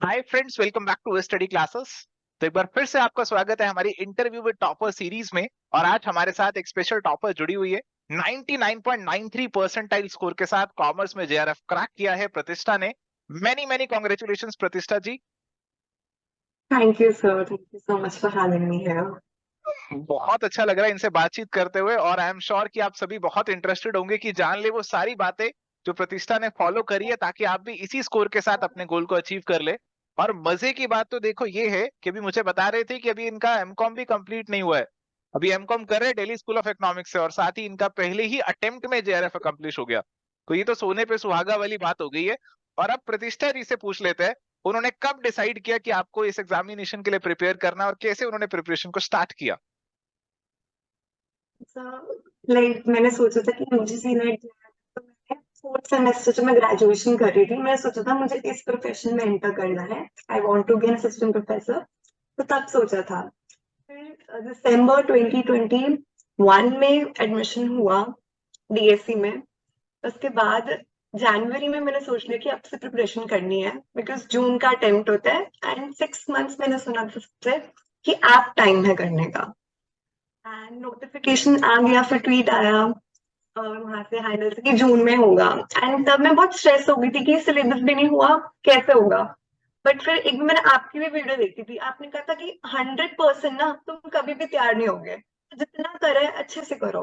Hi friends, welcome back to study classes. तो एक बार फिर से आपका स्वागत है हमारी इंटरव्यू विद टॉपर सीरीज में। और आज हमारे साथ एक स्पेशल टॉपर जुड़ी हुई है। 99.93 परसेंटाइल स्कोर के साथ कॉमर्स में जेआरएफ क्रैक किया है प्रतिष्ठा ने। मैनी मैनी कॉन्ग्रेचुलेशंस प्रतिष्ठा जी। Thank you, sir. Thank you so much for having me here. बहुत अच्छा लग रहा है इनसे बातचीत करते हुए, और आई एम श्योर कि आप सभी बहुत इंटरेस्टेड होंगे कि जान ले वो सारी बातें जो प्रतिष्ठा ने फॉलो करी है, ताकि आप भी इसी स्कोर के साथ अपने गोल को अचीव कर ले। और मजे की बात तो देखो ये है कि अभी मुझे बता रहे थे कि अभी इनका एमकॉम भी कंप्लीट नहीं हुआ है। अभी एमकॉम कर रहे हैं दिल्ली स्कूल ऑफ इकोनॉमिक्स से, और साथ ही इनका पहले ही अटेम्प्ट में जेआरएफ अकम्प्लिश हो गया। तो ये तो सोने पे सुहागा वाली बात हो गई है। और अब प्रतिष्ठा जी से पूछ लेते हैं, उन्होंने कब डिसाइड किया कि आपको इस एग्जामिनेशन के लिए प्रिपेयर करना है, और कैसे उन्होंने प्रिपरेशन को स्टार्ट किया। So, मैंने सोचा था कि यूजीसी नेट तो मैंने फोर्थ सेमेस्टर जब मैं ग्रेजुएशन कर रही थी, मैं सोचा था मुझे इस प्रोफेशन में एंटर करना है। I want to be an assistant professor. तो तब सोचा था। फिर दिसंबर 2021 में एडमिशन हुआ डीएससी में। उसके बाद जनवरी में मैंने सोच लिया कि अब से प्रिपरेशन करनी है, बिकॉज जून का अटेम्प्ट होता है एंड 6 मंथ्स मैंने सुना था सबसे कि आप टाइम है करने का। एंड नोटिफिकेशन आ गया, फिर ट्वीट आया और वहां से हाइनल से कि जून में होगा। एंड तब मैं बहुत स्ट्रेस हो गई थी कि सिलेबस भी नहीं हुआ, कैसे होगा। बट फिर एक दिन मैंने आपकी भी वीडियो देखी थी, आपने कहा था कि 100% ना तुम कभी भी तैयार नहीं होगे, जितना करे अच्छे से करो।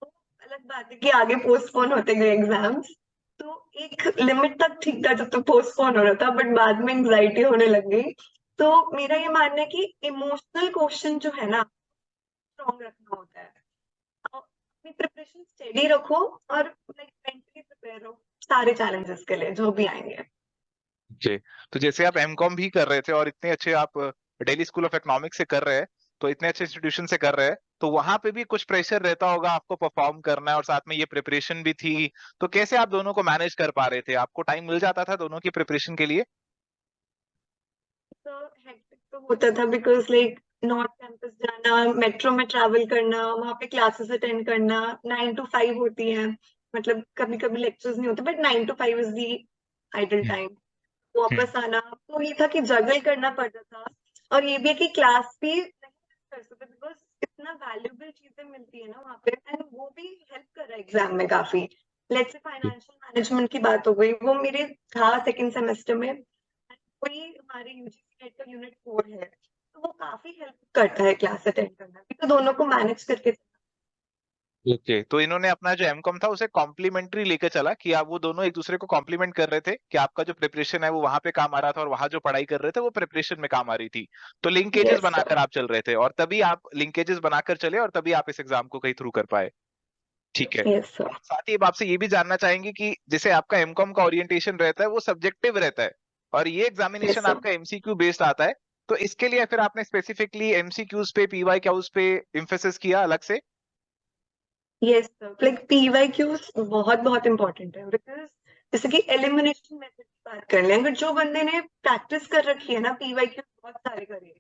तो अलग बात है कि आगे पोस्टपोन होते गए एग्जाम्स। तो एक लिमिट तक ठीक था जब तक पोस्टपोन हो रहा था, बट बाद में एंग्जाइटी होने लग गई। तो मेरा ये मानना है कि इमोशनल क्वेश्चन जो है ना, स्ट्रॉन्ग रखना होता है। अपनी प्रिपरेशन स्टेडी रखो और मेंटली प्रिपेयर रहो सारे चैलेंजेस के लिए जो भी आएंगे। जी। तो जैसे आप एमकॉम भी कर रहे थे और इतने अच्छे आप दिल्ली स्कूल ऑफ इकोनॉमिक्स से कर रहे हैं, तो इतने अच्छे इंस्टीट्यूशन से कर रहे हैं, तो वहां पे भी कुछ प्रेशर रहता होगा, आपको परफॉर्म करना है और साथ में ये प्रिपरेशन भी थी। तो कैसे आप दोनों को मैनेज कर पा रहे थे? आपको टाइम मिल जाता था दोनों की प्रिपरेशन के लिए? तो हेक्टिक तो होता था, बिकॉज नॉर्थ कैंपस जाना, मेट्रो में ट्रैवल करना, वहां पे क्लासेस अटेंड करना, 9 to 5 होती है। मतलब कभी कभी लेक्चर्स नहीं होते, but 9 to 5 is the ideal hmm. Time. वापस आना तो ये था कि जगल करना पड़ता था। और ये भी है कि क्लास भी नहीं कर सकते, बिकॉज इतना वैल्यूबल चीजें मिलती है ना वहाँ पे, एंड वो भी हेल्प कर रहा है एग्जाम में काफी। लेट्स से फाइनेंशियल मैनेजमेंट की बात हो गई, वो मेरे था सेकंड सेमेस्टर में। वही हमारे यूजीसी नेट का यूनिट 4 है, तो वो काफी हेल्प करता है क्लास अटेंड करना, क्योंकि दोनों को मैनेज करके। ओके, तो इन्होंने अपना जो एमकॉम था उसे कॉम्प्लीमेंट्री लेके चला, कि आप वो दोनों एक दूसरे को कॉम्प्लीमेंट कर रहे थे, कि आपका जो प्रिपरेशन है वो वहां पे काम आ रहा था और वहां जो पढ़ाई कर रहे थे वो प्रिपरेशन में काम आ रही थी। तो लिंकेजेस यस बनाकर सर। आप चल रहे थे, और तभी आप लिंकेजेस बनाकर चले, और तभी आप इस एग्जाम को कहीं थ्रू कर पाए। ठीक है। Yes sir. और साथ ही अब आपसे ये भी जानना चाहेंगे कि जैसे आपका एमकॉम का ओरिएंटेशन रहता है वो सब्जेक्टिव रहता है, और ये यस एग्जामिनेशन सर। आपका एमसीक्यू बेस्ड आता है। तो इसके लिए फिर आपने स्पेसिफिकली एमसीक्यूज पे, पीवाई क्यूज पे इम्फेसिस किया अलग से? यस सर, पीवाई क्यूज बहुत बहुत इंपॉर्टेंट है, बिकॉज जैसे कि एलिमिनेशन मेथड की बात कर लें, अगर जो बंदे ने प्रैक्टिस कर रखी है ना, पीवाई क्यूज बहुत सारे करे,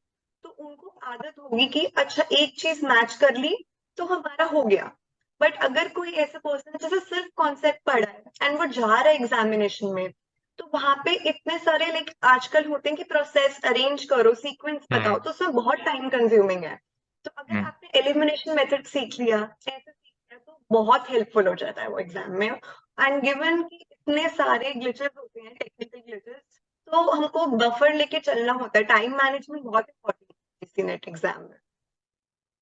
तो उनको आदत होगी कि अच्छा एक चीज मैच कर ली तो हमारा हो गया। बट अगर कोई ऐसा पर्सन है जैसे सिर्फ कॉन्सेप्ट पढ़ा है एंड वो जा रहा है एग्जामिनेशन में, तो वहां पे इतने सारे आजकल होते हैं कि प्रोसेस अरेंज करो, सीक्वेंस बताओ, हम्म। तो उसमें बहुत टाइम कंज्यूमिंग है। तो अगर हम्म। आपने एलिमिनेशन मेथड सीख लिया, ऐसे सीख लिया, तो बहुत हेल्पफुल हो जाता है वो एग्जाम में। एंड गिवन कि इतने सारे ग्लिचेस होते हैं, टेक्निकल ग्लिचेस, तो हमको बफर लेके चलना होता है। टाइम मैनेजमेंट बहुत इंपॉर्टेंट है इसी नेट एग्जाम में।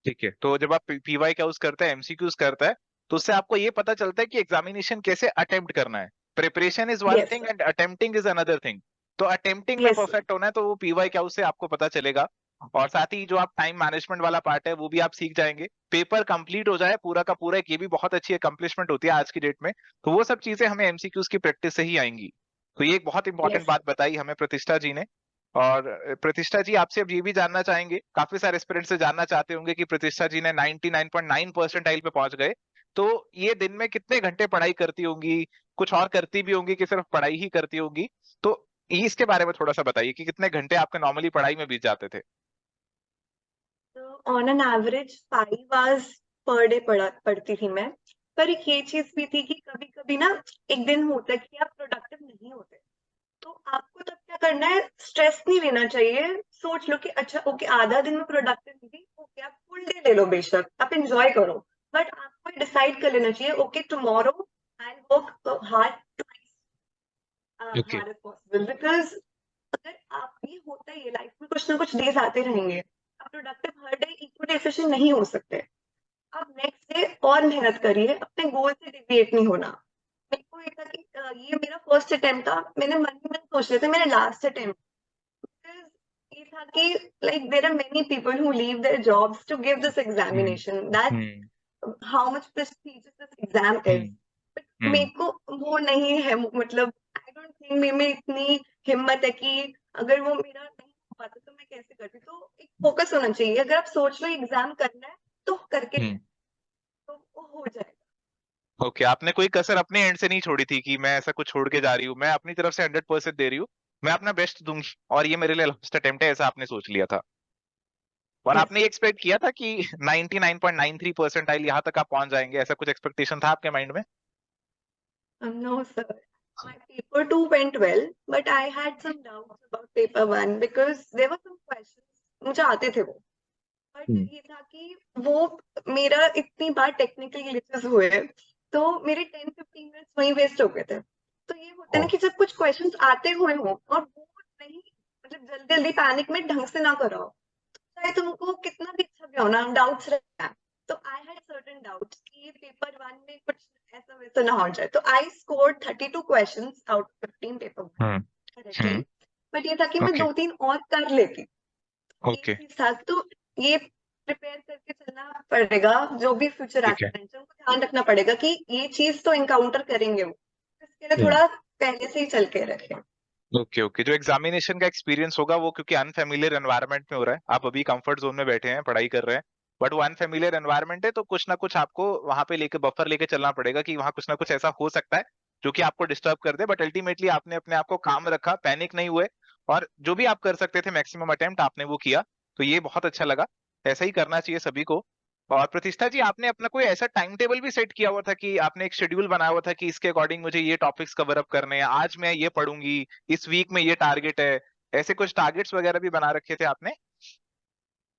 ठीक है। तो जब आप पीवाई क्यूज करते हैं, एमसीक्यूज करता है, तो उससे आपको ये पता चलता है कि एग्जामिनेशन कैसे अटेम्प्ट करना है। Preparation is one yes thing sir. And attempting is another thing. तो अटेम्प्टिंग में यस सर। परफेक्ट होना है तो वो पीवाई क्यूज से आपको पता चलेगा। और साथ ही जो आप टाइम मैनेजमेंट वाला पार्ट है वो भी आप सीख जाएंगे। पेपर कंप्लीट हो जाए पूरा का पूरा, एक ये भी बहुत अच्छी अकम्पलिशमेंट होती है आज की डेट में। तो वो सब चीजें हमें एमसीक्यूज की प्रैक्टिस से ही आएंगी। तो ये एक बहुत इंपॉर्टेंट यस बात बताई हमें प्रतिष्ठा जी ने। और प्रतिष्ठा जी, आपसे अब ये भी जानना चाहेंगे, काफी सारे एस्पिरेंट्स से जानना चाहते होंगे कि प्रतिष्ठा जी ने 99.9 परसेंटाइल पे पहुंच गए, तो ये दिन में कितने घंटे पढ़ाई करती होंगी? कुछ और करती भी होंगी कि सिर्फ पढ़ाई ही करती होंगी? तो इसके बारे में थोड़ा सा बताइए कि कितने घंटे आपके नॉर्मली पढ़ाई में बीत जाते थे। तो on an average 5 hours per day पढ़ती थी मैं। पर एक ये चीज भी थी कि कभी कभी ना एक दिन होता है कि आप प्रोडक्टिव नहीं होते, तो आपको तब क्या करना है, स्ट्रेस नहीं लेना चाहिए। सोच लो कि अच्छा ओके आधा दिन में प्रोडक्टिव थी, ओके आप फुल डे ले लो, बेशक आप एंजॉय करो, बट आपको डिसाइड कर लेना चाहिए okay tomorrow I work hard okay. Hard as possible, because अगर आप, ये होता ही है लाइफ में, कुछ ना कुछ डेज आते रहेंगे, आप प्रोडक्टिव हर डे इक्वली एफिशिएंट नहीं हो सकते। आप नेक्स्ट डे और मेहनत करिए, अपने गोल से डिविएट नहीं होना। मेरे को एक था कि ये मेरा फर्स्ट अटेम्प्ट था, मैंने मन ही मन सोच लिया था मेरा लास्ट अटेम्प्ट, ये था कि like there are many people who leave their jobs to give this hmm. examination, that hmm. how much prestigious this exam is, hmm. but मेरे हम्म। को वो नहीं है, मतलब आई डोंट थिंक मेरे में इतनी हिम्मत है कि अगर वो मेरा नहीं हो पाता तो मैं कैसे करती। तो एक फोकस होना चाहिए, अगर आप सोच लो एग्जाम करना है तो करके हम्म। तो वो हो जाएगा। ओके, आपने कोई कसर अपने एंड से नहीं छोड़ी थी कि मैं ऐसा कुछ छोड़ के जा रही हूँ, मैं अपनी तरफ से 100% दे रही हूँ, मैं अपना बेस्ट दूंगी और ये मेरे लिए लास्ट अटेम्प्ट है, ऐसा आपने सोच लिया था। और यस। आपने एक्सपेक्ट किया था कि 99.93 परसेंटाइल यहाँ तक आप पहुंच जाएंगे, ऐसा कुछ एक्सपेक्टेशन था आपके माइंड में? No, sir. My paper two went well, but I had some doubts about paper one because there were some questions मुझे आते थे वो, बट हम्म। ये था कि वो मेरा इतनी बार टेक्निकल ग्लिचेस हुए तो मेरे 10-15 मिनट्स वहीं वेस्ट हो गए थे। तो ये होता है ओ। ना कि जब कुछ क्वेश्चंस आते हुए हों और वो नहीं, मतलब जल्दी जल्दी पैनिक में ढंग से ना कराओ, चाहे तुमको कितना भी अच्छा भी हो ना, डाउट्स रहता है। तो आई हैड सर्टेन डाउट्स कि पेपर वन में कुछ ऐसा वैसा ना हो जाए, तो I scored 32 questions out of 15 paper one hmm. Correctly. Hmm. But ये था कि मैं ओके। दो तीन और कर लेती, एक ओके। चीज था। तो ये प्रिपेयर करके चलना पड़ेगा, जो भी फ्यूचर ठीक है। एस्पिरेंट्स हैं उनको ध्यान रखना पड़ेगा कि ये चीज तो इनकाउंटर करेंगे वो, इसके लिए हम्म। थोड़ा पहले से ही चल के रखें। ओके। ओके, जो एग्जामिनेशन का एक्सपीरियंस होगा वो क्योंकि अनफेमिलियर एनवायरनमेंट में हो रहा है, आप अभी कंफर्ट जोन में बैठे हैं, पढ़ाई कर रहे हैं, बट वो अनफेमिलियर एनवायरनमेंट है, तो कुछ ना कुछ आपको वहां पे लेके बफर लेके चलना पड़ेगा कि वहां कुछ ना कुछ ऐसा हो सकता है जो कि आपको डिस्टर्ब कर दे, बट अल्टीमेटली आपने अपने आप को काम रखा, पैनिक नहीं हुए, और जो भी आप कर सकते थे मैक्सिमम अटेम्प्ट आपने वो किया। तो ये बहुत अच्छा लगा, ऐसा ही करना चाहिए सभी को। और प्रतिष्ठा जी, आपने अपना कोई ऐसा टाइम टेबल भी सेट किया हुआ था कि आपने एक शेड्यूल बनाया हुआ था कि इसके अकॉर्डिंग मुझे ये टॉपिक्स कवर अप करने हैं, आज मैं ये पढ़ूंगी, इस वीक में ये टारगेट है, ऐसे कुछ टारगेट्स वगैरह भी बना रखे थे आपने?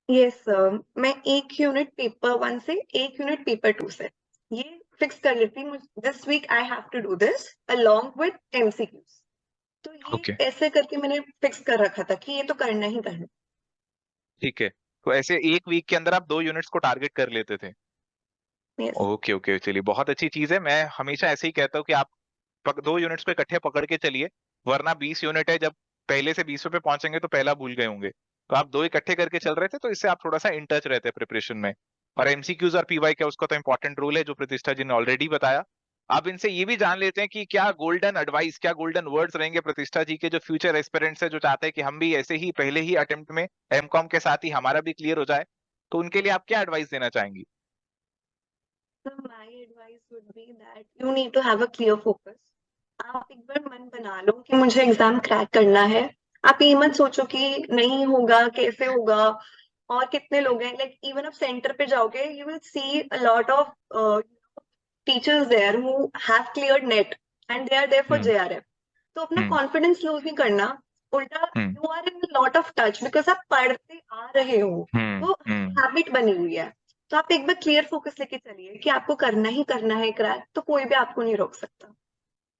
यस सर, मैं एक यूनिट पेपर वन से एक यूनिट पेपर टू से ये फिक्स कर लेती हूँ, this week I have to do this along with MCQs. तो ये ओके। ऐसे करके मैंने फिक्स कर रखा था कि ये तो करना ही करना। ठीक है, तो ऐसे एक वीक के अंदर आप 2 यूनिट्स को टारगेट कर लेते थे? यस। ओके। ओके, चलिए बहुत अच्छी चीज है। मैं हमेशा ऐसे ही कहता हूँ कि आप 2 यूनिट्स को इकट्ठे पकड़ के चलिए, वरना 20 यूनिट है, जब पहले से 20वें पे पहुंचेंगे तो पहला भूल गए होंगे। तो आप दो इकट्ठे करके चल रहे थे, तो इससे आप थोड़ा सा इन टच रहते हैं प्रिपरेशन में। और एमसीक्यूज और पीवाई का उसका तो इंपॉर्टेंट रोल है, जो प्रतिष्ठा जी ने ऑलरेडी बताया। अब इनसे ये भी जान लेते हैं कि क्या गोल्डन एडवाइस, क्या गोल्डन वर्ड्स रहेंगे प्रतिष्ठा जी के, जो फ्यूचर एस्पिरेंट्स है, जो चाहते हैं कि हम भी ऐसे ही पहले ही अटेम्प्ट में एमकॉम के साथ ही हमारा भी क्लियर हो जाए, तो उनके लिए आप क्या एडवाइस देना चाहेंगी? So my advice would be that you need to have a clear focus. आप एक बार मन बना लो कि मुझे एग्जाम क्रैक करना है। आप ये मत सोचो कि नहीं होगा, कैसे होगा और कितने लोग हैं, लाइक इवन आप सेंटर पे जाओगे you will see a lot of teachers there who have cleared NET and they are there for hmm. JRF. तो अपना हम्म। कॉन्फिडेंस लूज नहीं करना, उल्टा hmm. You are in lot of touch because आप पढ़ते आ रहे हो, हम्म। वो हम्म। हैबिट बनी हुई है। तो आप एक बार क्लियर फोकस लेके चलिए कि आपको करना ही करना है क्रैक, तो कोई भी आपको नहीं रोक सकता।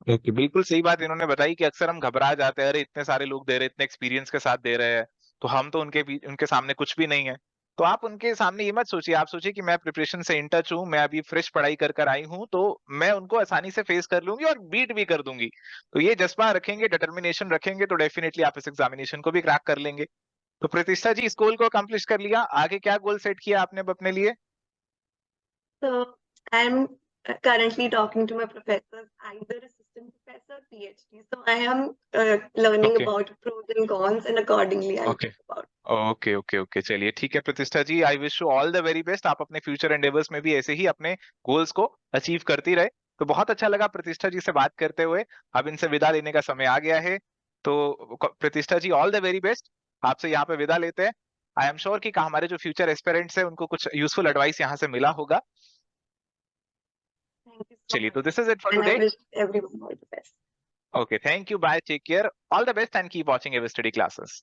ओके, बिल्कुल सही बात इन्होंने बताई कि अक्सर हम घबरा जाते हैं, अरे इतने सारे लोग दे रहे हैं, इतने एक्सपीरियंस के साथ दे रहे हैं, तो हम तो उनके सामने कुछ भी नहीं है। तो आप उनके सामने ये मत सोचिए, आप सोचिए कि मैं प्रिपरेशन से इन टच हूँ, मैं अभी फ्रेश पढ़ाई कर कर आई हूँ, तो मैं उनको आसानी से फेस कर लूंगी और बीट भी कर दूंगी। तो ये जज्बा रखेंगे, डिटर्मिनेशन रखेंगे, तो डेफिनेटली आप इस एग्जामिनेशन को भी क्रैक कर लेंगे। तो प्रतिष्ठा जी, इस गोल को अकम्प्लिश कर लिया, आगे क्या गोल सेट किया आपने अब अपने लिए? So I'm currently talking to my professors, either assistant professor, PhD. So I am learning okay. about pros and cons, and accordingly I'll okay. talk about. Okay. Okay. Okay, चलिए ठीक है Pratishtha ji, I wish you all the very best. आप अपने future endeavours में भी ऐसे ही अपने goals को अचीव करती रहे। तो बहुत अच्छा लगा प्रतिष्ठा जी से बात करते हुए। अब इनसे विदा लेने का समय आ गया है, तो प्रतिष्ठा जी, ऑल द वेरी बेस्ट। आपसे यहाँ पे विदा लेते हैं। आई एम श्योर कि हमारे जो फ्यूचर एस्पिरेंट्स हैं उनको कुछ यूजफुल एडवाइस यहाँ से मिला होगा। Thank you so चलिए, much, तो this is it for and I today. wish everyone all the best. Okay, thank you. Bye. Take care. All the best and keep watching Ever Study classes.